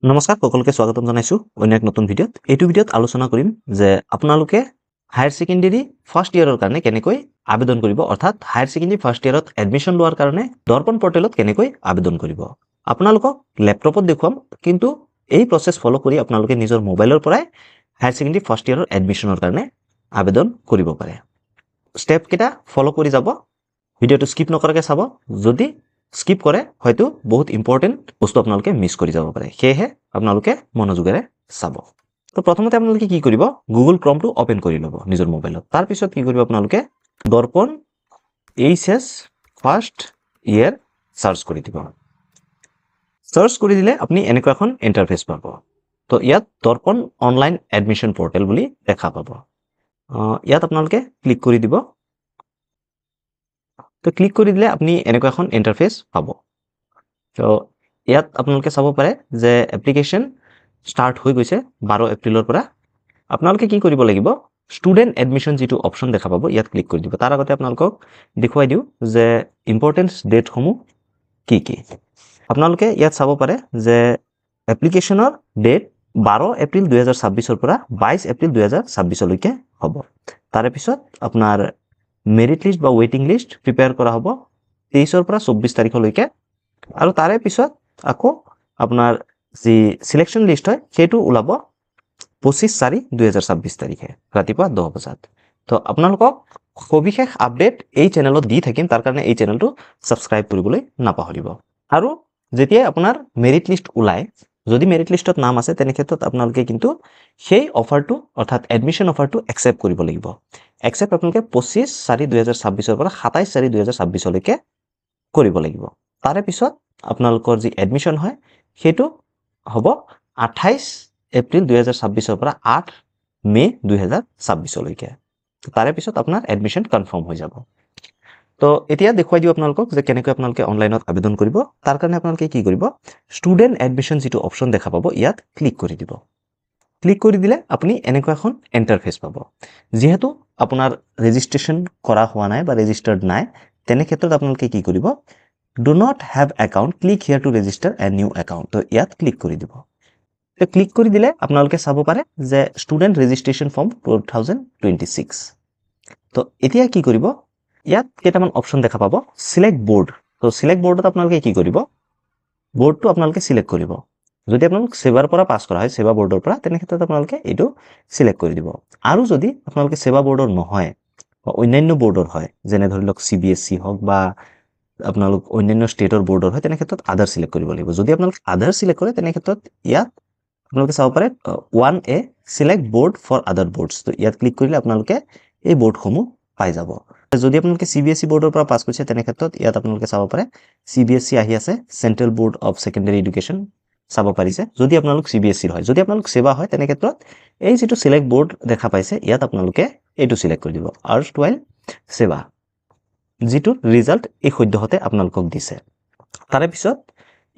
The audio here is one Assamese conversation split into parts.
নমস্কাৰ সকলোকে স্বাগতম জনাইছো অন্য এক নতুন ভিডিঅ'ত। এইটো ভিডিঅ'ত আলোচনা কৰিম যে আপোনালোকে হায়াৰ সেকেন্ডাৰী ফাৰ্ষ্ট ইয়াৰৰ কাৰণে কেনেকৈ আবেদন কৰিব, অৰ্থাৎ হায়াৰ সেকেন্ডাৰী ফাৰ্ষ্ট ইয়াৰত এডমিশন লোৱাৰ কাৰণে দৰ্পণ পৰ্টেলত কেনেকৈ আবেদন কৰিব। আপোনালোকক ল্যাপটপত দেখুৱাম, কিন্তু এই প্ৰসেছ ফলো কৰি আপোনালোকে নিজৰ মোবাইলৰ পৰাই হায়াৰ সেকেন্ডাৰী ফাৰ্ষ্ট ইয়াৰৰ এডমিশনৰ কাৰণে আবেদন কৰিব পাৰে। স্টেপ কেইটা ফলো কৰি যাব, ভিডিঅ'টো স্কিপ নকৰাকৈ চাব। যদি স্কিপ কৰে হয়তো বহুত ইম্পৰ্টেন্ট বস্তু আপোনালোকে মিছ কৰি যাব পাৰে, সেয়েহে আপোনালোকে মনোযোগেৰে চাব। তো প্ৰথমতে আপোনালোকে কি কৰিব, গুগল ক্ৰমটো ওপেন কৰি ল'ব নিজৰ মোবাইলত। তাৰ পিছত কি কৰিব, আপোনালোকে Darpan HS first year search কৰি দিব। সাৰ্চ কৰি দিলে আপুনি এনেকুৱা এখন ইন্টাৰফেস পাব। তো ইয়াত দৰ্পণ অনলাইন এডমিশন পৰ্টেল বুলি দেখা পাব। ইয়াত আপোনালোকে ক্লিক কৰি দিব। তো ক্লিক কৰি দিলে আপুনি এনেকুৱা এখন ইন্টাৰফেস পাব। তো ইয়াত আপোনালোকে চাব পাৰে যে এপ্লিকেশন স্টাৰ্ট হৈ গৈছে 12 এপ্ৰিলৰ পৰা। আপোনালোকে কি কৰিব লাগিব, ষ্টুডেন্ট এডমিশন যিটো অপশন দেখা পাব ইয়াত ক্লিক কৰি দিব। তাৰ আগতে আপোনালোকক দেখুৱাই দিওঁ যে ইম্পৰ্টেন্ট ডেটসমূহ কি কি। আপোনালোকে ইয়াত চাব পাৰে যে এপ্লিকেশনৰ ডেট 12 এপ্ৰিল 2026 পৰা 22 এপ্ৰিল 2026 লৈকে হ'ব। তাৰে পিছত আপোনাৰ মেৰিট লিষ্ট বা ৱেটিং লিষ্ট প্ৰিপেয়াৰ কৰা হ'ব 23 পৰা 24 তাৰিখলৈকে। আৰু তাৰে পিছত আকৌ আপোনাৰ যি সিলেকশন লিষ্ট হয় সেইটো ওলাব 25/4/2026 তাৰিখে ৰাতিপুৱা 10 বজাত। তো আপোনালোকক সবিশেষ আপডেট এই চেনেলত দি থাকিম, তাৰ কাৰণে এই চেনেলটো সাবস্ক্ৰাইব কৰিবলৈ নাপাহৰিব। আৰু যেতিয়া আপোনাৰ মেৰিট লিষ্ট ওলাই, যদি মেৰিট লিষ্টত নাম আছে তেনে ক্ষেত্ৰত আপোনালোকে কিন্তু সেই অফাৰটো অৰ্থাৎ এডমিশন অফাৰটো একসেপ্ট কৰিব লাগিব। একসেপ্ট আপোনালোকে 25/4/2026 পৰা 27/4/2026 লৈকে কৰিব লাগিব। তাৰে পিছত আপোনালোকৰ যি এডমিশন হয় সেইটো হ'ব 28 এপ্ৰিল 2026 পৰা 8 মে 2026 লৈকে। তাৰে পিছত আপোনাৰ এডমিশন কনফাৰ্ম হৈ যাব। তো এতিয়া দেখুৱাই দিও আপোনালোকক যে কেনেকৈ আপোনালোকে অনলাইনত আবেদন কৰিব। তাৰ কাৰণে আপোনালোকে কি কৰিব, ষ্টুডেন্ট এডমিশন যিটো অপশন দেখা পাব ইয়াত ক্লিক কৰি দিব। ক্লিক কৰি দিলে আপুনি এনেকুৱা এখন ইন্টাৰফেস পাব। যেহেতু আপোনাৰ ৰেজিষ্ট্ৰেচন কৰা হোৱা নাই বা ৰেজিষ্টাৰ্ড নাই, তেনে ক্ষেত্ৰত আপোনালোকে কি কৰিব, do not have account, click here to register a new account. তো ইয়াত ক্লিক কৰি দিব। তো ক্লিক কৰি দিলে আপোনালোকে চাব পাৰে যে ষ্টুডেন্ট ৰেজিষ্ট্ৰেচন ফৰ্ম 2026। তো এতিয়া কি কৰিব, ইয়াত কেইটামান অপশন দেখা পাব, সিলেক্ট বোৰ্ড। তো সিলেক্ট বোৰ্ডত আপোনালোকে কি কৰিব, বোৰ্ডটো আপোনালোকে সিলেক্ট কৰিব। যদি আপোনালোক সেৱাৰ পৰা পাছ কৰা হয়, সেৱা বোৰ্ডৰ পৰা, তেনে ক্ষেত্ৰত আপোনালোকে এইটো সিলেক্ট কৰি দিব। আৰু যদি আপোনালোকে সেৱা বোৰ্ডৰ নহয় বা অন্যান্য বোৰ্ডৰ হয়, যেনে ধৰি লওক CBSE হওক বা আপোনালোক অন্যান্য ষ্টেটৰ বোৰ্ডৰ হয়, তেনে ক্ষেত্ৰত আদাৰ সিলেক্ট কৰিব লাগিব। যদি আপোনালোকে আদাৰ সিলেক্ট কৰে তেনে ক্ষেত্ৰত ইয়াত আপোনালোকে চাব পাৰে 1A সিলেক্ট বোৰ্ড ফৰ আদাৰ বোৰ্ডছ। তো ইয়াত ক্লিক কৰিলে আপোনালোকে এই বোৰ্ডসমূহ পাই যাব। যদি আপোনালোকে CBSE বোৰ্ডৰ পৰা পাছ কৰিছে তেনে ক্ষেত্ৰত ইয়াত আপোনালোকে চাব পাৰে CBSE আহি আছে, central board of secondary education চাব পাৰিছে যদি আপোনালোক CBSE হয়। যদি আপোনালোক সেৱা হয় তেনে ক্ষেত্ৰত এই যিটো সিলেক্ট বোৰ্ড দেখা পাইছে ইয়াত আপোনালোকে এইটো সিলেক্ট কৰি দিব, আৰ্টছৱাইল সেৱা, যিটো ৰিজাল্ট এই সদ্যহতে আপোনালোকক দিছে। তাৰে পিছত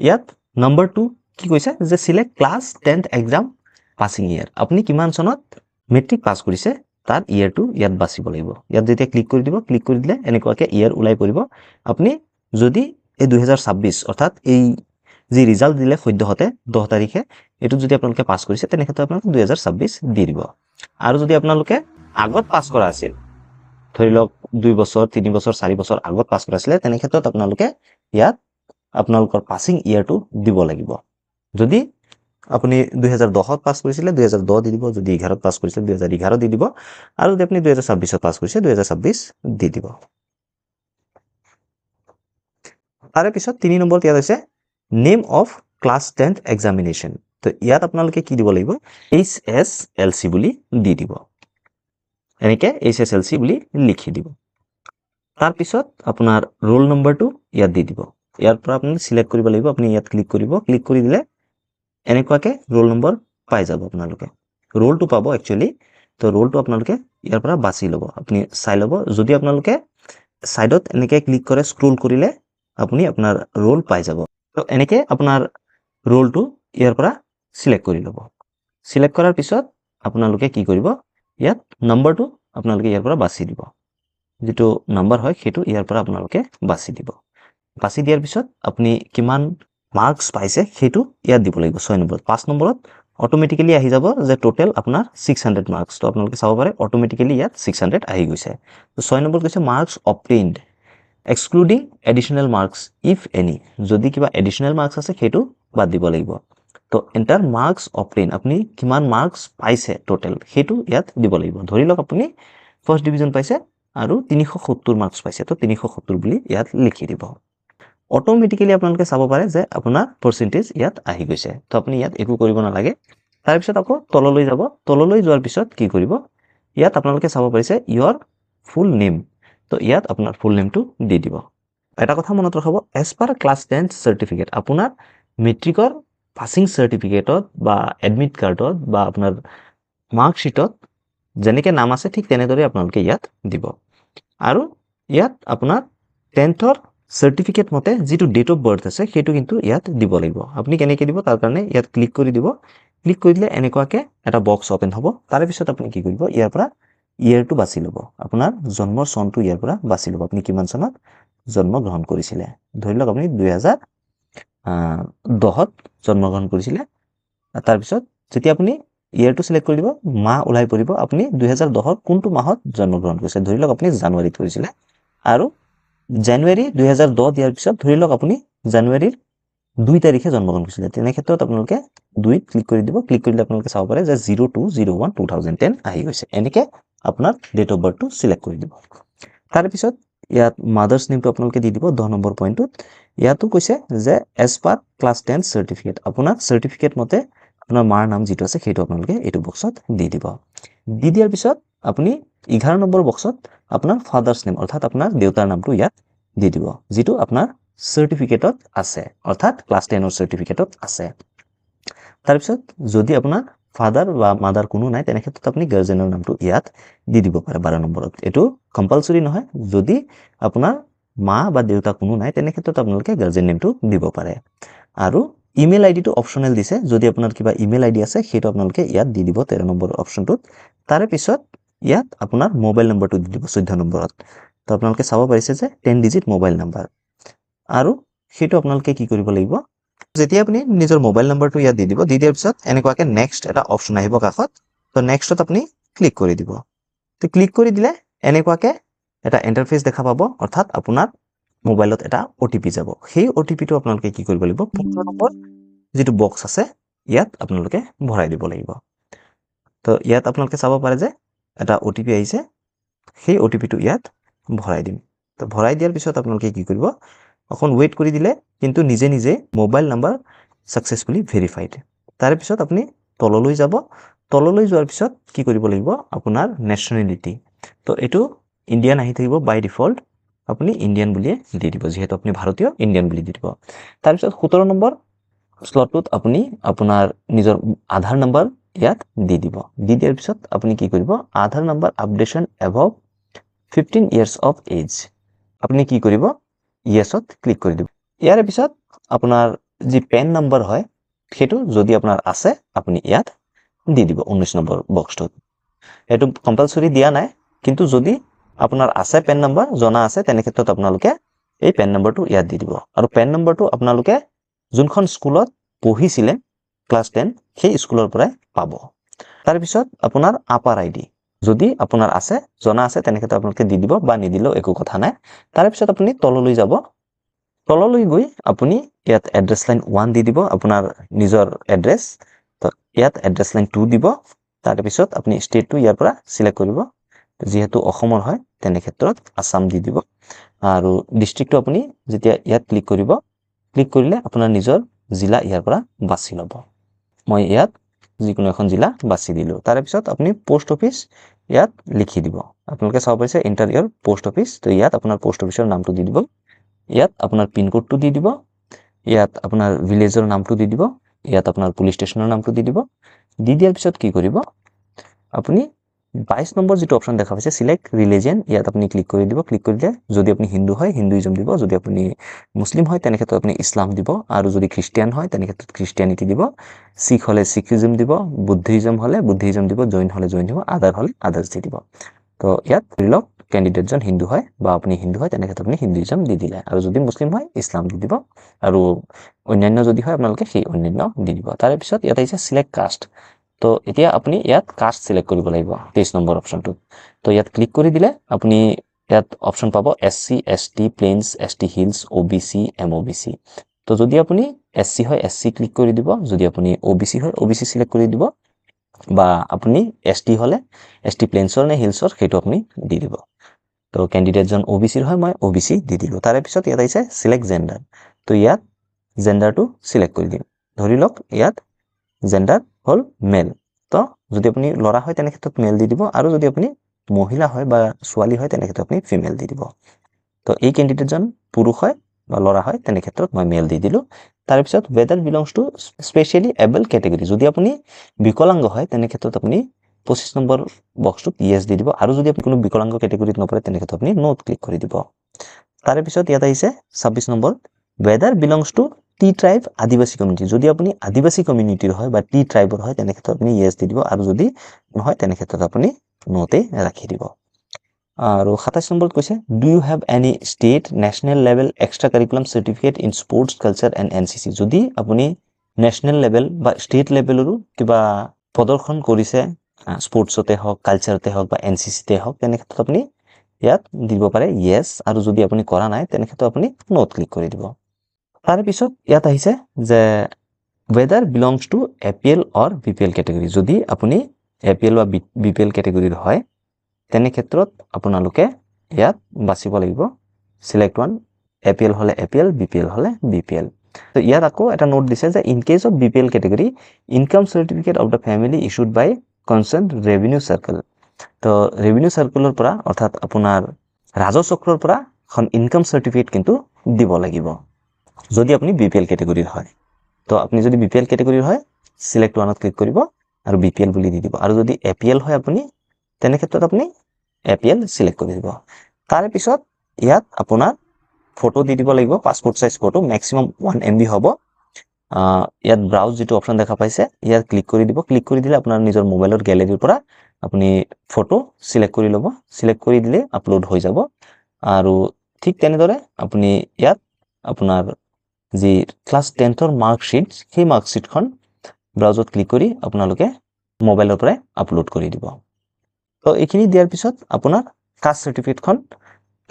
ইয়াত নম্বৰ 2 কি কৈছে যে select class 10th exam passing year. আপুনি কিমান চনত মেট্ৰিক পাছ কৰিছে তাৰ ইয়াৰটো ইয়াত বাছিব লাগিব। ইয়াত যেতিয়া ক্লিক কৰি দিব, ক্লিক কৰি দিলে এনেকুৱাকে ইয়াৰ ওলাই পৰিব। আপুনি যদি এই 2026 অৰ্থাৎ এই যি ৰিজাল্ট দিলে সদ্যহতে 10 তাৰিখে, এইটো যদি আপোনালোকে পাছ কৰিছে তেনে ক্ষেত্ৰত আপোনালোকে 2026 দি দিব। আৰু যদি আপোনালোকে আগত পাছ কৰা আছিল, ধৰি লওক 2 বছৰ 3 বছৰ 4 বছৰ আগত পাছ কৰা আছিলে, তেনে ক্ষেত্ৰত আপোনালোকে ইয়াত আপোনালোকৰ পাছিং ইয়াৰটো দিব লাগিব। যদি আপুনি 2010ত পাছ কৰিছিলে 2010 দি দিব, যদি 11ত পাছ কৰিছিলে 2011 দি দিব, আৰু যদি আপুনি 2026ত পাছ কৰিছে 2026 দি দিব। তাৰে পিছত 3 নম্বৰত ইয়াত আছে name of class 10th examination. তো ইয়াত আপোনালোকে কি দিব লাগিব, HSLC বুলি দি দিব। এনেকে HSLC বুলি লিখি দিব। তাৰ পিছত আপোনাৰ ৰোল নম্বৰটো ইয়াত দি দিব। ইয়াৰ পৰা আপুনি সিলেক্ট কৰিব লাগিব। আপুনি ইয়াত ক্লিক কৰিব, ক্লিক কৰি দিলে এনেকুৱাকে ৰোল নম্বৰ পাই যাব। আপোনালোকে ৰোলটো পাব একচুয়ালি। তো ৰোলটো আপোনালোকে ইয়াৰ পৰা বাছি ল'ব, আপুনি চাই ল'ব। যদি আপোনালোকে সাইডত এনেকে ক্লিক কৰে, স্ক্ৰল কৰিলে আপুনি আপোনাৰ ৰোল পাই যাব। তো এনেকে আপোনাৰ ৰোলটো ইয়াৰ পৰা সিলেক্ট কৰি ল'ব। সিলেক্ট কৰাৰ পিছত আপোনালোকে কি কৰিব, ইয়াত নম্বৰটো আপোনালোকে ইয়াৰ পৰা বাছি দিব। যিটো নম্বৰ হয় সেইটো ইয়াৰ পৰা আপোনালোকে বাছি দিব। বাছি দিয়াৰ পিছত আপুনি কিমান মাৰ্কছ পাইছে সেইটো ইয়াত দিব লাগিব 6 নম্বৰত 5 নম্বৰত অটোমেটিক্যালি আহি যাব যে টোটেল আপোনাৰ 600 মাৰ্কছ তো আপোনালোকে চাব পাৰে অটোমেটিক্যালি ইয়াত 600 আহি গৈছে তো 6 নম্বৰত কৈছে marks obtained excluding additional marks if any যদি কিবা এডিশনাল মাৰ্কছ আছে সেইটো বাদ দিব লাগিব তো এন্টাৰ মাৰ্কছ অবটেইন আপুনি কিমান মাৰ্কছ পাইছে টোটেল সেইটো ইয়াত দিব লাগিব ধৰি লওক আপুনি ফাৰ্ষ্ট ডিভিজন পাইছে আৰু 370 মাৰ্কছ পাইছে তো 370 বুলি ইয়াত লিখি দিব অটোমেটিক্যালি আপোনালোকে চাব পাৰে যে আপোনাৰ পাৰ্চেন্টেজ ইয়াত আহি গৈছে তো আপুনি ইয়াত একো কৰিব নালাগে তাৰ পিছত আকৌ তললৈ যাব তললৈ যোৱাৰ পিছত কি কৰিব ইয়াত আপোনালোকে চাব পাৰিছে ইয়োৰ ফুল নেম তো ইয়াত আপোনাৰ ফুল নেমটো দি দিব এটা কথা মনত ৰাখিব এজ পাৰ ক্লাছ 10 সাৰ্টিফিকেট আপোনাৰ মেট্ৰিকৰ পাছিং সাৰ্টিফিকেটত বা এডমিট কাৰ্ডত বা আপোনাৰ মাৰ্কশিটত যেনেকৈ নাম আছে ঠিক তেনেদৰে আপোনালোকে ইয়াত দিব আৰু ইয়াত আপোনাৰ 10ৰ সাৰ্টিফিকেট মতে যেটো ডেট অফ বাৰ্থ আছে সেইটো কিন্তু ইয়াত দিব লাগিব আপুনি কেনেকৈ দিব তাৰ কাৰণে ইয়াত ক্লিক কৰি দিব ক্লিক কৰি দিলে এনেকুৱাকে এটা বক্স ওপেন হ'ব তাৰ পিছত আপুনি কি কৰিব ইয়াৰ পৰা ইয়াৰটো বাছি ল'ব আপোনাৰ জন্মৰ চনটো ইয়াৰ পৰা বাছি ল'ব আপুনি কিমান চনত জন্ম গ্ৰহণ কৰিছিল ধৰি লওক আপুনি 2010ত জন্ম গ্ৰহণ কৰিছিল তাৰ পিছত যেতিয়া আপুনি ইয়াৰটো সিলেক্ট কৰি দিব মাহ ওলাই পৰিব আপুনি 2010ৰ কোনটো মাহত জন্ম গ্ৰহণ কৰিছে ধৰি লওক আপুনি জানুৱাৰীত কৰিছিল আৰু জানুৱাৰী 2010 দিয়াৰ পিছত ধৰি লওক আপুনি জানুৱাৰীৰ 2 তাৰিখে জন্ম গ্ৰহণ কৰিছিল তেনে ক্ষেত্ৰত আপোনালোকে 2 ক্লিক কৰি দিব ক্লিক কৰিলে আপোনালোকে চাব পাৰে যে 0201 আহি গৈছে এনেকৈ আপোনাৰ ডেট অফ বাৰ্থটো সিলেক্ট কৰি দিব তাৰ পিছত ইয়াত মাদাৰ্স নেমটো আপোনালোকে দি দিব 10 নম্বৰ পইণ্টত ইয়াতো কৈছে যে এজ পাৰ ক্লাছ 10 সাৰ্টিফিকেট আপোনাৰ সাৰ্টিফিকেট মতে আপোনাৰ মাৰ নাম যেটো আছে সেইটো আপোনালোকে এইটো বক্সত দি দিব দি দিয়াৰ পিছত আপুনি 11 নম্বৰ বক্সত আপোনাৰ ফাদাৰ্স নেম অৰ্থাৎ আপোনাৰ দেউতাৰ নামটো ইয়াত দি দিব যেটো আপোনাৰ সাৰ্টিফিকেটত আছে অৰ্থাৎ ক্লাছ 10ৰ সাৰ্টিফিকেটত আছে তাৰ পিছত যদি আপোনাৰ ফাদাৰ বা মাদাৰ কোনো নাই তেনে ক্ষেত্ৰত আপুনি গাৰ্জেনৰ নামটো ইয়াত দি দিব পাৰে 12 নম্বৰত এটো কম্পালসৰি নহয় যদি আপোনাৰ মা বা দেউতা কোনো নাই তেনে ক্ষেত্ৰত আপোনালোকে গাৰ্জেন নেমটো দিব পাৰে আৰু ইমেইল আইডিটো অপচনেল দিছে যদি আপোনাৰ কিবা ইমেইল আইডি আছে সেইটো আপোনালোকে ইয়াত দি দিব 13 নম্বৰ অপচনটোত তাৰে পিছত ইয়াত আপোনাৰ মোবাইল নম্বৰটো দি দিব 14 নম্বৰত তো আপোনালোকে চাব পাৰিছে যে 10 ডিজিট মোবাইল নম্বৰ আৰু সেইটো আপোনালোকে কি কৰিব লাগিব যেতিয়া আপুনি নিজৰ মোবাইল নম্বৰটো ইয়াত দি দিব দি দিয়াৰ পিছত এনেকুৱাকে নেক্সট এটা অপচন আহিব কাষত তো নেক্সটত আপুনি ক্লিক কৰি দিব তো ক্লিক কৰি দিলে এনেকুৱাকে এটা ইন্টাৰফেস দেখা পাব অৰ্থাৎ আপোনাৰ মোবাইলত এটা ওটিপি যাব সেই ওটিপিটো আপোনালোকে কি কৰিব লাগিব 15 নম্বৰ যেটো বক্স আছে ইয়াত আপোনালোকে ভৰাই দিব লাগিব তো ইয়াত আপোনালোকে চাব পাৰে যে এটা ওটিপি আহিছে সেই ওটিপিটো ইয়াত ভৰাই দিম তো ভৰাই দিয়াৰ পিছত আপোনালোকে কি কৰিব অকন ওয়েট কৰি দিলে কিন্তু নিজে নিজে মোবাইল নাম্বাৰ সাকসেসফুলি ভেৰিফাইড তাৰ পিছত আপুনি তললৈ যাব তললৈ যোৱাৰ পিছত কি কৰিব লাগিব আপোনাৰ নেশনালিটি তো এটো ইন্ডিয়ান আহি থাকিব বাই ডিফল্ট আপুনি ইন্ডিয়ান বুলি দি দিব যেহেতু আপুনি ভাৰতীয় ইন্ডিয়ান বুলি দি দিব তাৰ পিছত 17 নম্বৰ স্লটত আপুনি আপোনাৰ নিজৰ আধাৰ নম্বৰ ইয়াত দি দিব দি দিয়াৰ পিছত আপুনি কি কৰিব Aadhaar number updation above 15 years of age আপুনি কি কৰিব ইয়েছত ক্লিক কৰি দিব ইয়াৰ পিছত আপোনাৰ যি পেন নম্বৰ হয় সেইটো যদি আপোনাৰ আছে আপুনি ইয়াত দি দিব 19 নম্বৰ বক্সটোত এটো কম্পালসৰি দিয়া নাই কিন্তু যদি আপোনাৰ আছে পেন নম্বৰ জনা আছে তেনে ক্ষেত্ৰত আপোনালোকে এই পেন নম্বৰটো ইয়াত দি দিব আৰু পেন নম্বৰটো আপোনালোকে যোনখন স্কুলত পঢ়িছিলে ক্লাছ 10 সেই স্কুলৰ পৰাই পাব তাৰ পিছত আপোনাৰ আপাৰ আইডি যদি আপোনাৰ আছে জনা আছে তেনে ক্ষেত্ৰত আপোনালোকে দি দিব বা নিদিলেও একো কথা নাই তাৰ পিছত আপুনি তললৈ যাব তললৈ গৈ আপুনি ইয়াত এড্ৰেছ লাইন 1 দি দিব আপোনাৰ নিজৰ এড্ৰেছ তো ইয়াত এড্ৰেছ লাইন 2 দিব তাৰ পিছত আপুনি ষ্টেটটো ইয়াৰ পৰা সিলেক্ট কৰিব যেহেতু অসমৰ হয় তেনে ক্ষেত্ৰত আসাম দি দিব আৰু ডিস্ট্ৰিক্টটো আপুনি যেতিয়া ইয়াত ক্লিক কৰিব ক্লিক কৰিলে আপোনাৰ নিজৰ জিলা ইয়াৰ পৰা বাছি ল'ব মই ইয়াত যিকোনো এখন জিলা বাছি দিলো তাৰ পিছত আপুনি পোষ্ট অফিস ইয়াত লিখি দিব আপোনালোকে চাব পাৰিছে এন্টাৰ ইয়োৰ পোষ্ট অফিস তো ইয়াত আপোনাৰ পোষ্ট অফিসৰ নামটো দি দিব ইয়াত আপোনাৰ পিন কোডটো দি দিব ইয়াত আপোনাৰ ভিলেজৰ নামটো দি দিব ইয়াত আপোনাৰ পুলিশ ষ্টেচনৰ নামটো দি দিব দি দিয়াৰ পিছত কি কৰিব আপুনি 22 নম্বৰ যেটো অপচন দেখা পাইছে সিলেক্ট ৰিলিজিয়ন ইয়াত আপুনি ক্লিক কৰি দিব ক্লিক কৰিলে যদি আপুনি হিন্দু হয় হিন্দুইজম দিব যদি আপুনি মুসলিম হয় তেনে ক্ষেত্ৰত আপুনি ইসলাম দিব আৰু যদি খ্ৰীষ্টিয়ান হয় তেনে ক্ষেত্ৰত খ্ৰীষ্টিয়ানিটি দিব শিখ হলে শিখিজম দিব বুদ্ধিজম হলে বুদ্ধিজম দিব জৈন হলে জৈন দিব আদাৰ হলে আদাৰ্স দি দিব তো ইয়াত ধৰি লওক কেণ্ডিডেটজন হিন্দু হয় বা আপুনি হিন্দু হয় তেনে ক্ষেত্ৰত আপুনি হিন্দুইজম দি দিলে আৰু যদি মুছলিম হয় ইছলাম দি দিব আৰু অন্যান্য যদি হয় আপোনালোকে সেই অন্যান্য দি দিব তাৰে পিছত ইয়াত আহিছে সিলেক্ট কাষ্ট তো এতিয়া আপুনি ইয়াত কাষ্ট সিলেক্ট কৰিব লাগিব 23 নম্বৰ অপশ্যনটোত তো ইয়াত ক্লিক কৰি দিলে আপুনি ইয়াত অপশ্যন পাব SC ST plains ST hills OBC MOBC তো যদি আপুনি SC হয় SC ক্লিক কৰি দিব যদি আপুনি OBC হয় OBC সিলেক্ট কৰি দিব বা আপুনি ST হলে ST প্লেইনছৰ নে হিলছৰ সেইটো আপুনি দি দিব তো কেণ্ডিডেটজন OBCৰ হয় মই OBC দি দিলোঁ তাৰে পিছত ইয়াত আহিছে সিলেক্ট জেণ্ডাৰ তো ইয়াত জেণ্ডাৰটো সিলেক্ট কৰি দিম ধৰি লওক ইয়াত জেণ্ডাৰ হ'ল মেল তো যদি আপুনি ল'ৰা হয় তেনে ক্ষেত্ৰত মেল দি দিব আৰু যদি আপুনি মহিলা হয় বা ছোৱালী হয় তেনে ক্ষেত্ৰত আপুনি ফিমেল দি দিব তো এই কেণ্ডিডেটজন পুৰুষ হয় বা ল'ৰা হয় তেনে ক্ষেত্ৰত মই মেল দি দিলোঁ তাৰে পিছত whether belongs to specially able category যদি আপুনি বিকলাংগ হয় তেনে ক্ষেত্ৰত আপুনি 25 নম্বৰ বক্সটোত ইয়েছ দি দিব আৰু যদি আপুনি কোনো বিকলাংগ কেটেগৰীত নপৰে তেনে ক্ষেত্ৰত আপুনি নোট ক্লিক কৰি দিব তাৰে পিছত ইয়াত আহিছে 26 number whether belongs to T tribe আদিবাসী কমিউনিটি যদি আপুনি আদিবাসী কমিউনিটিৰ হয় বা টি ট্ৰাইবৰ হয় তেনে ক্ষেত্ৰত আপুনি ইয়েছ দি দিব আৰু যদি নহয় তেনে ক্ষেত্ৰত আপুনি নোটে ৰাখি দিব আৰু 27 নম্বৰত কৈছে do you have any state national level extra curriculum certificate in sports culture and NCC যদি আপুনি নেশ্যনেল লেভেল বা ষ্টেট লেভেলৰো কিবা প্ৰদৰ্শন কৰিছে স্পৰ্টছতে হওক কালচাৰতে হওক বা NCCতে হওক তেনে ক্ষেত্ৰত আপুনি ইয়াত দিব পাৰে ইয়েছ আৰু যদি আপুনি কৰা নাই তেনে ক্ষেত্ৰত আপুনি নোট ক্লিক কৰি দিব তাৰে পিছত ইয়াত আহিছে যে whether belongs to APL or BPL category যদি আপুনি APL বা BPL কেটেগৰীৰ হয় তেনে ক্ষেত্ৰত আপোনালোকে ইয়াত বাছিব লাগিব সিলেক্ট ওৱান APL হলে APL BPL হলে BPL তো ইয়াত আকৌ এটা নোট দিছে যে in case of BPL category income certificate of the family issued by concern revenue circle তো ৰেভিনিউ সাৰ্কেলৰ পৰা অৰ্থাৎ আপোনাৰ ৰাজহ চক্ৰৰ পৰা এখন ইনকাম সাৰ্টিফিকেট কিন্তু দিব লাগিব যদি আপুনি BPL কেটেগৰীৰ হয় তো আপুনি যদি BPL কেটেগৰীৰ হয় সিলেক্ট ওৱানত ক্লিক কৰিব আৰু BPL বুলি দি দিব আৰু যদি APL হয় আপুনি তেনে ক্ষেত্ৰত আপুনি APL সিলেক্ট কৰি দিব তাৰে পিছত ইয়াত আপোনাৰ ফটো দি দিব লাগিব passport size photo maximum 1 MB হ'ব ইয়াত ব্রাউজ যেটো অপশন দেখা পাইছে ইয়াত ক্লিক কৰি দিব ক্লিক কৰি দিলে আপোনাৰ নিজৰ মোবাইলৰ গ্যালাৰীৰ পৰা আপুনি ফটো সিলেক্ট কৰি ল'ব সিলেক্ট কৰি দিলে আপলোড হৈ যাব আৰু ঠিক তেনেদৰে আপুনি ইয়াত আপোনাৰ যি ক্লাস 10ৰ মাৰ্কশিট সেই মাৰ্কশিটখন ব্ৰাউজত ক্লিক কৰি আপোনালোকে মোবাইলৰ পৰা আপলোড কৰি দিব তো এইখিনি দিয়াৰ পিছত আপোনাৰ কাষ্ট সাৰ্টিফিকেটখন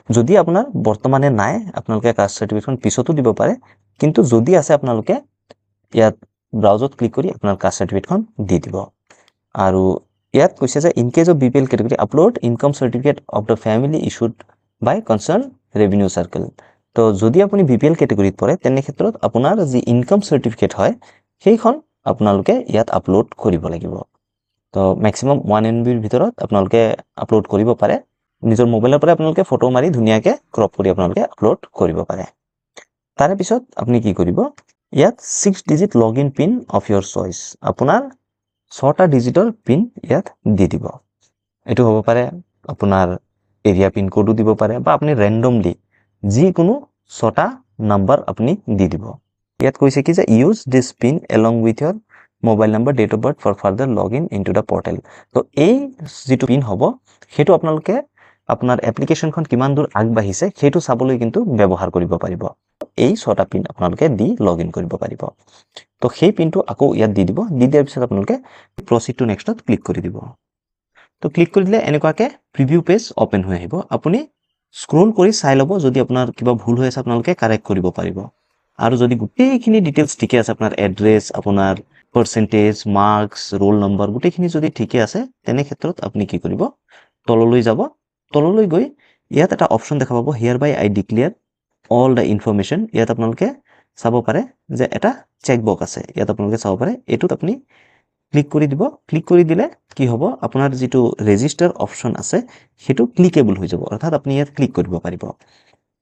যদি আপোনাৰ বৰ্তমানে নাই আপোনালোকে কাষ্ট সাৰ্টিফিকেটখন পিছতো দিব পাৰে কিন্তু যদি আছে আপোনালোকে ইয়াত ব্ৰাউজত ক্লিক কৰি আপোনাৰ কাষ্ট সাৰ্টিফিকেটখন দি দিব আৰু ইয়াত কৈছে যে in case of BPL category upload income certificate of the family issued by concern revenue circle তো যদি আপুনি BPL কেটেগৰীত পৰে তেনে ক্ষেত্ৰত আপোনাৰ যি ইনকাম সাৰ্টিফিকেট হয় সেইখন আপোনালোকে ইয়াত আপলোড কৰিব লাগিব তো ম্যাক্সিমাম 1 MBৰ ভিতৰত আপোনালোকে আপলোড কৰিব পাৰে নিজৰ মোবাইলৰ পৰা আপোনালোকে ফটো মাৰি ধুনিয়াকে ক্ৰপ কৰি আপোনালোকে আপলোড কৰিব পাৰে তাৰে পিছত আপুনি কি কৰিব ইয়াত 6 digit login pin of your choice আপোনাৰ 6টা ডিজিটৰ পিন ইয়াত দি দিব এটো হ'ব পাৰে আপোনাৰ এৰিয়া পিন কোডও দিব পাৰে বা আপুনি ৰেন্ডমলি যিকোনো 6টা নাম্বার আপুনি দি দিব ইয়াত কৈছে কি যে use this pin along with your mobile number date of birth for further login into the portal তো এই যেটো পিন হ'ব হেতু আপোনালোকে আপোনাৰ এপ্লিকেশনখন কিমান দূৰ আগবাঢ়িছে হেতু চাবলৈ কিন্তু ব্যৱহাৰ কৰিব পাৰিব এই 6টা পিন আপোনালোকে দি লগইন কৰিব পাৰিব তো সেই পিনটো আকৌ ইয়াত দি দিব দি দিয়াৰ পিছত আপোনালোকে প্ৰসিড টু নেক্সটত ক্লিক কৰি দিব তো ক্লিক কৰি দিলে এনেকুৱাকে প্ৰিভিউ পেজ ওপেন হৈ আহিব আপুনি স্ক্ৰল কৰি চাই ল'ব যদি আপোনাৰ কিবা ভুল হৈ আছে আপোনালোকে কাৰেক্ট কৰিব পাৰিব আৰু যদি গোটেইখিনি ডিটেইলছ ঠিকে আছে আপোনাৰ এড্ৰেছ আপোনাৰ পাৰ্চেন্টেজ মাৰ্কস ৰোল নম্বৰ গোটেইখিনি যদি ঠিকে আছে তেনে ক্ষেত্ৰত আপুনি কি কৰিব তললৈ যাব তললৈ গৈ ইয়াত এটা অপশন দেখা পাব হিয়াৰ বাই আই ডিক্লেয়াৰ অল দা ইনফৰমেশন ইয়াত আপোনালোকে চাব পাৰে যে এটা চেক বক্স আছে ইয়াত আপোনালোকে চাব পাৰে এটোত আপুনি ক্লিক কৰি দিব ক্লিক কৰি দিলে কি হ'ব আপোনাৰ যেটো ৰেজিষ্টাৰ অপশন আছে হেতু ক্লিকেবল হৈ যাব অৰ্থাৎ আপুনি ইয়াত ক্লিক কৰিব পাৰিব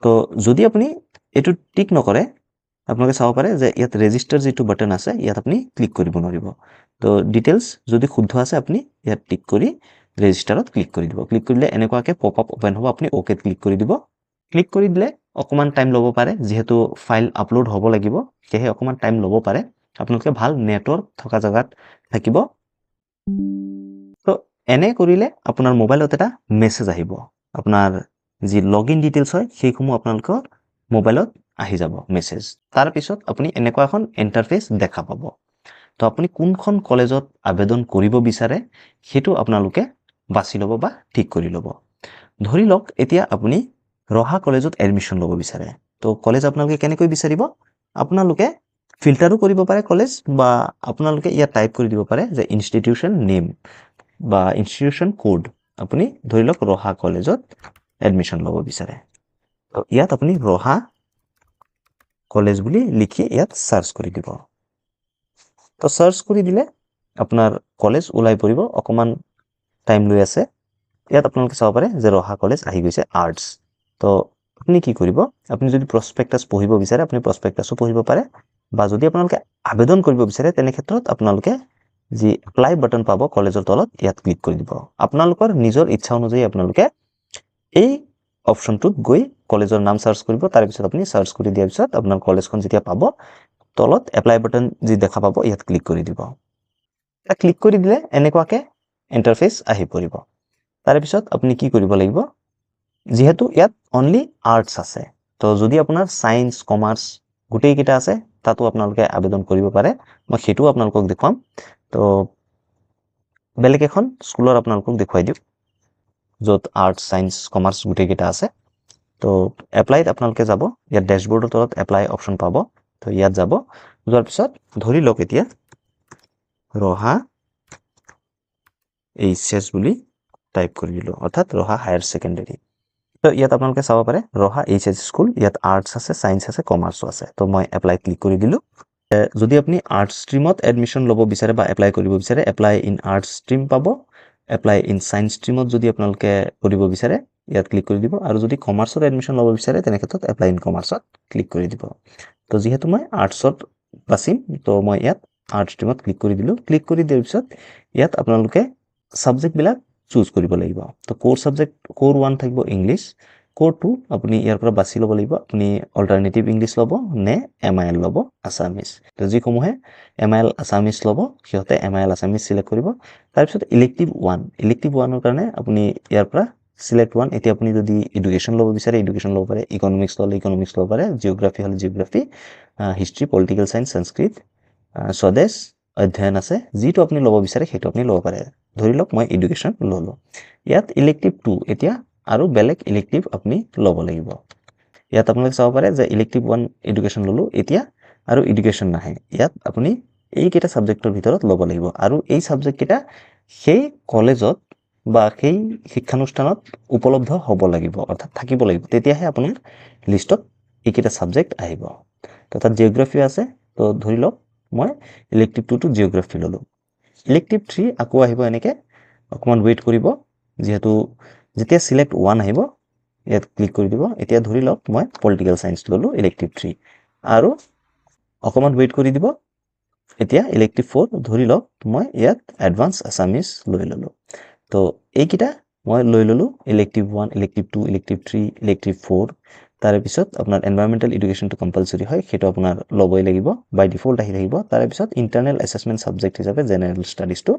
তো যদি আপুনি এটো টিক নকৰে আপোনালোকে চাব পাৰে যে ইয়াত ৰেজিষ্টাৰ যেটো বাটন আছে ইয়াত আপুনি ক্লিক কৰিব নোৱাৰিব তো ডিটেইলছ যদি শুদ্ধ আছে আপুনি ইয়াত টিক কৰি ৰেজিষ্টাৰত ক্লিক কৰি দিব ক্লিক কৰিলে এনেকুৱাকে পপ আপ ওপেন হ'ব আপুনি ওকে ক্লিক কৰি দিব ক্লিক কৰি দিলে অকমান টাইম ল'ব পাৰে যেহেতু ফাইল আপলোড হ'ব লাগিব সেয়ে অকমান টাইম ল'ব পাৰে আপোনালোকে ভাল নেটৱৰ্ক থকা জায়গাত থাকিব তো এনে কৰিলে আপোনাৰ মোবাইলত এটা মেছেজ আহিব আপোনাৰ যি লগইন ডিটেইলছ হয় সেইসমূহ আপোনালোকৰ মোবাইলত আহি যাব মেছেজ তাৰ পিছত আপুনি এনেকুৱা এখন ইন্টাৰফেস দেখা পাব তো আপুনি কোনখন কলেজত আবেদন কৰিব বিচাৰে সেইটো আপোনালোকে বাছি ল'ব বা ঠিক কৰি ল'ব ধৰি লওক এতিয়া আপুনি ৰহা কলেজত এডমিশন ল'ব বিচাৰে তো কলেজ আপোনালোকে কেনেকৈ বিচাৰিব আপোনালোকে ফিল্টাৰো কৰিব পাৰে কলেজ বা আপোনালোকে ইয়াত টাইপ কৰি দিব পাৰে যে ইনষ্টিটিউশন নেম বা ইনষ্টিটিউশন কোড আপুনি ধৰি লওক ৰহা কলেজত এডমিশন ল'ব বিচাৰে তো ইয়াত আপুনি ৰহা কলেজ বুলি লিখি ইয়াত সাৰ্চ কৰি দিব তো সাৰ্চ কৰি দিলে আপোনাৰ কলেজ ওলাই পৰিব অকমান টাইম লৈ আছে ইয়াত আপোনালোকে চাব পাৰে যে ৰহা কলেজ আহি গৈছে আৰ্টছ তো আপুনি কি কৰিব আপুনি যদি প্ৰসপেক্টাস পঢ়িব বিচাৰে আপুনি প্ৰসপেক্টাসও পঢ়িব পাৰে বা যদি আপোনালোকে আবেদন কৰিব বিচাৰে তেনে ক্ষেত্ৰত আপোনালোকে যি এপ্লাই বাটন পাব কলেজৰ তলত ইয়াত ক্লিক কৰি দিব আপোনালোকৰ নিজৰ ইচ্ছা অনুযায়ী আপোনালোকে এই অপশনটোত গৈ কলেজৰ নাম সাৰ্চ কৰিব তাৰ পিছত আপুনি সাৰ্চ কৰি দিয়াৰ পিছত আপোনাৰ কলেজখন যেতিয়া পাব তলত এপ্লাই বাটন যি দেখা পাব ইয়াত ক্লিক কৰি দিব ক্লিক কৰি দিলে এনেকুৱাকে ইন্টাৰফেস আহি পৰিব তাৰ পিছত আপুনি কি কৰিব লাগিব যেহেতু ইয়াত অনলি আৰ্টছ আছে তো যদি আপোনাৰ সায়েন্স কমাৰ্চ গোটেই কিটা আছে তাতো আপোনালোকে আবেদন কৰিব পাৰে মই হেতু আপোনালোকক দেখুৱাম তো বেলেগ এখন স্কুলৰ আপোনালোকক দেখুৱাই দিও যত আৰ্টছ সায়েন্স কমাৰ্চ গোটেই কিটা আছে তো এপ্লাইত আপোনালোকে যাব ইয়াত ড্যাশবোৰ্ডৰ তলত এপ্লাই অপশন পাব তো ইয়াত যাব যোৱাৰ পিছত ধৰি লওক এতিয়া ৰহা এইচএস বুলি টাইপ কৰি দিলো অৰ্থাৎ ৰহা হায়াৰ সেকেন্ডাৰী তো ইয়াত আপোনালোকে চাব পাৰে ৰহা এইচএস স্কুল ইয়াত আৰ্টছ আছে সায়েন্স আছে কমাৰ্চও আছে তো মই এপ্লাই ক্লিক কৰি দিলো যদি আপুনি আৰ্টছ ষ্ট্ৰীমত এডমিশন ল'ব বিচাৰে বা এপ্লাই কৰিব বিচাৰে এপ্লাই ইন আৰ্টছ ষ্ট্ৰীম পাব এপ্লাই ইন সায়েন্স ষ্ট্ৰীমত যদি আপোনালোকে কৰিব বিচাৰে ইয়াত ক্লিক কৰি দিব আৰু যদি কমাৰ্চত এডমিশন ল'ব বিচাৰে তেনে ক্ষেত্ৰত এপ্লাই ইন কমাৰ্চত ক্লিক কৰি দিব তো যেহেতু মই আৰ্টছত বাছিম তো মই ইয়াত আৰ্টছ ষ্ট্ৰীমত ক্লিক কৰি দিলো ক্লিক কৰি দিয়াৰ পিছত ইয়াত আপোনালোকে সাবজেক্ট বিলাক চুজ কৰিব লাগিব তো কোৰ সাবজেক্ট কোৰ 1 থাকিব ইংলিশ কোৰ 2 আপুনি ইয়াৰ পৰা বাছি ল'ব লাগিব আপুনি অল্টাৰনেটিভ ইংলিশ ল'ব নে এমআইএল ল'ব আসামিজ তো যিসমূহে এমআইএল আসামিজ ল'ব সিহঁতে এমআইএল আসামিজ সিলেক্ট কৰিব তাৰ পিছত ইলেক্টিভ 1 ৰ কাৰণে আপুনি ইয়াৰ পৰা সিলেক্ট 1 এতিয়া আপুনি যদি এডুকেশন ল'ব বিচাৰে এডুকেশন ল'ব পাৰে ইকোনমিক্স ল'লে ইকোনমিক্স ল'ব পাৰে জিওগ্ৰাফি হলে জিওগ্ৰাফি হিষ্ট্ৰি পলিটিক্যাল সায়েন্স সংস্কৃত স্বদেশ অধ্যয়ন আছে যিটো আপুনি ল'ব বিচাৰে সেইটো আপুনি ল'ব পাৰে ধৰি লওক মই এডুকেশন ললো ইয়াত ইলেক্টিভ 2 এতিয়া আৰু বেলেগ ইলেক্টিভ আপুনি ল'ব লাগিব ইয়াত আপোনালোকে চাব পাৰে যে ইলেক্টিভ 1 এডুকেশন ললো এতিয়া আৰু এডুকেশন নাহে ইয়াত আপুনি এই কেটা সাবজেক্টৰ ভিতৰত ল'ব লাগিব আৰু এই সাবজেক্ট কেটা সেই কলেজত বা সেই শিক্ষানুষ্ঠানত উপলব্ধ হ'ব লাগিব অৰ্থাৎ থাকিব লাগিব তেতিয়াহে আপোনাৰ লিষ্টত এই কেটা সাবজেক্ট আহিব তো তাত জিওগ্ৰাফি আছে তো ধৰি লওক মই ইলেক্টিভ 2 টো জিওগ্ৰাফি ললো ইলেক্টিভ 3 আকৌ আহিব এনেকে অকমান ওয়েট কৰিব যেহেতু যেতিয়া সিলেক্ট 1 আহিব ইয়াত ক্লিক কৰি দিব এতিয়া ধৰি লওক মই পলিটিক্যাল সায়েন্স ললো ইলেক্টিভ 3 আৰু অকমান ওয়েট কৰি দিব এতিয়া ইলেক্টিভ 4 ধৰি লওক মই ইয়াত এডভান্স আসামিজ লৈ ললো তো এই কিটা মই লৈ ললো ইলেক্টিভ 1 ইলেক্টিভ 2 ইলেক্টিভ 3 ইলেক্টিভ 4 তাৰ পিছত আপোনাৰ এনভায়ৰনমেন্টাল এডুকেশনটো কম্পালসৰি হয় হেতু আপোনাৰ ল'বই লাগিব বাই ডিফল্ট আহি থাকিব তাৰ পিছত ইন্টাৰনেল অ্যাসেসমেন্ট সাবজেক্ট হিচাপে জেনাৰেল ষ্টাডিজটো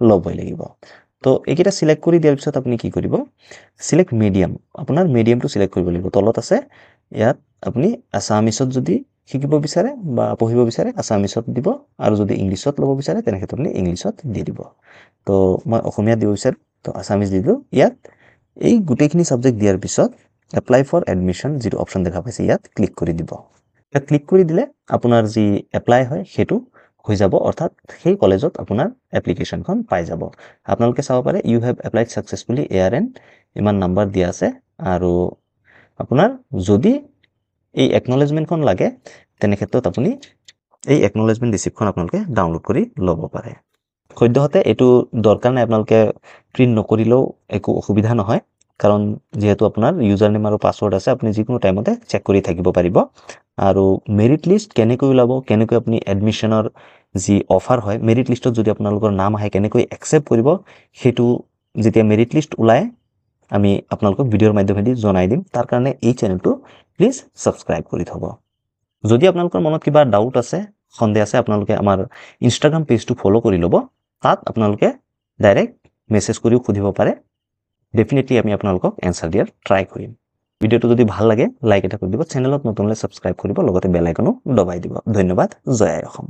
ল'বই লাগিব তো এইকেইটা সিলেক্ট কৰি দিয়াৰ পিছত আপুনি কি কৰিব সিলেক্ট মিডিয়াম আপোনাৰ মিডিয়ামটো সিলেক্ট কৰিব লাগিব তলত আছে ইয়াত আপুনি আসামিছত যদি শিকিব বিচাৰে বা পঢ়িব বিচাৰে আসামিছত দিব আৰু যদি ইংলিছত ল'ব বিচাৰে তেনে ক্ষেত্ৰত আপুনি ইংলিছত দি দিব তো মই অসমীয়া দিব বিচাৰো তো আসামিজ দিলো ইয়াত এই গুটেইখিনি সাবজেক্ট দিয়াৰ পিছত এপ্লাই ফৰ এডমিশন যেটো অপশন দেখা পাইছে ইয়াত ক্লিক কৰি দিব ইয়াত ক্লিক কৰি দিলে আপোনাৰ যি এপ্লাই হয় হেতু হৈ যাব অৰ্থাৎ সেই কলেজত আপোনাৰ এপ্লিকেশনখন পাই যাব আপোনালোকে চাব পাৰে you have applied successfully ARN ইমান নাম্বাৰ দিয়া আছে আৰু আপোনাৰ যদি এই একনলেজমেন্টখন লাগে তেনে ক্ষেত্ৰত আপুনি এই একনলেজমেন্ট ৰিসিপ্টখন আপোনালোকে ডাউনলোড কৰি ল'ব পাৰে সদ্যহতে এটো দৰকাৰ নাই আপোনালোকে প্ৰিন্ট নকৰিলেও একো অসুবিধা নহয় কাৰণ যেহেতু আপোনাৰ ইউজাৰ নেম আৰু পাসওয়াৰ্ড আছে আপুনি যিকোনো টাইমতে চেক কৰি থাকিব পাৰিব আৰু মেৰিট লিষ্ট কেনেকৈ ওলাব কেনেকৈ আপুনি এডমিশনৰ যি অফাৰ হয় মেৰিট লিষ্টত যদি আপোনালোকৰ নাম আহে কেনেকৈ একসেপ্ট কৰিব হেতু যেতিয়া মেৰিট লিষ্ট ওলাই আমি আপোনালোকক ভিডিওৰ মাধ্যমেদি জনাই দিম তাৰ কাৰণে এই চেনেলটো প্লিজ সাবস্ক্ৰাইব কৰি থব যদি আপোনালোকৰ মনত কিবা ডাউট আছে সন্দেহ আছে আপোনালোকে আমাৰ ইনষ্টাগ্ৰাম পেজটো ফলো কৰি ল'ব তাত আপোনালোকে ডাইৰেক্ট মেছেজ কৰিও খুদিব পাৰে ডেফিনেটলি আমি আপোনালোকক এনচাৰ দিয়াৰ ট্ৰাই কৰিম। ভিডিঅ'টো যদি ভাল লাগে লাইক এটা কৰি দিব, চেনেলত নতুন হ'লে ছাবস্ক্ৰাইব কৰিব, লগতে বেল আইকনো দবাই দিব। ধন্যবাদ। জয় আই অসম।